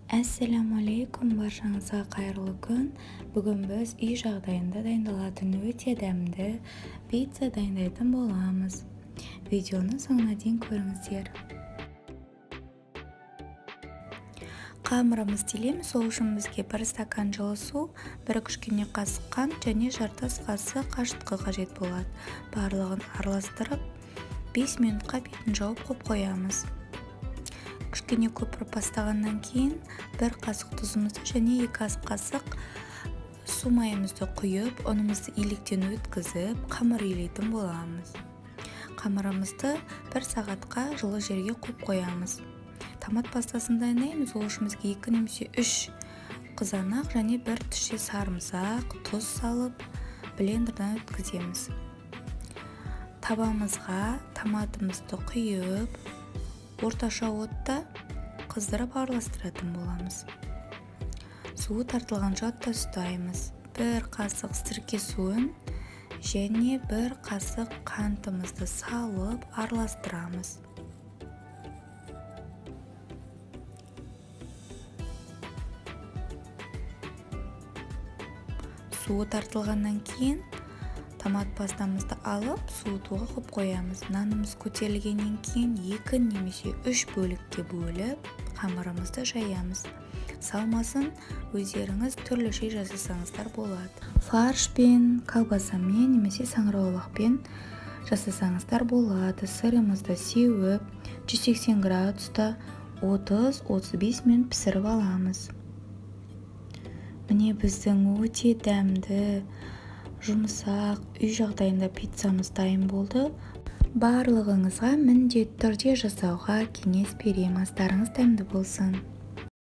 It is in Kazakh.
Assalamu alaikum, баршаңызға қайырлы күн. Бүгін біз үй жағдайында дайындалатын өте дәмді пицца дайындайтын боламыз. Видеоны соңына дейін көріңіздер. Қамырымыз тілеміз, сол үшін бізге 1 стакан жылы су, 1 кішкене қасық қант және жартас қасық қашытқы қажет болады. Барлығын араластырып 5 минутқа бетін жауып қойамыз. Кішкене көпіріп бастағаннан кейін 1 қасық тұзымызды және 2 ас қасық су майымызды құйып, ұнымызды иліктен өткізіп, қамыр илейтін боламыз. Қамырымызды 1 сағатқа жылы жерге қойамыз. Томат пастасын дайындаймыз. Ол үшін бізге 2 немесе 3 қызанақ және 1 тіше сарымсақ, тұз салып, блендерден өткіземіз. Табамызға томатымызды құйып, орташа отта қыздырып араластыратын боламыз. Суы тартылғанша отта ұстаймыз. 1 қасық сірке суын және 1 қасық қантымызды салып араластырамыз. Суы тартылғаннан кейін томат пастамызды алып, суытуға қойамыз. Нанымыз көтерілгеннен кейін 2 немесе 3 бөлікке бөліп, қамырымызды жаямыз. Салмасын өздеріңіз түрліше жасасаңыздар болады. Фаршпен, колбасамен немесе саңырауқпен жасасаңыздар болады. Сырымызды сеуіп, 180 градуста 30-35 минут пісіріп аламыз. Міне біздің өте дәмді, жұмсақ, үй жағдайында пиццамыз дайын болды. Барлығыңызға міндетті түрде жасауға кеңес беремін. Астарыңыз дәмді болсын.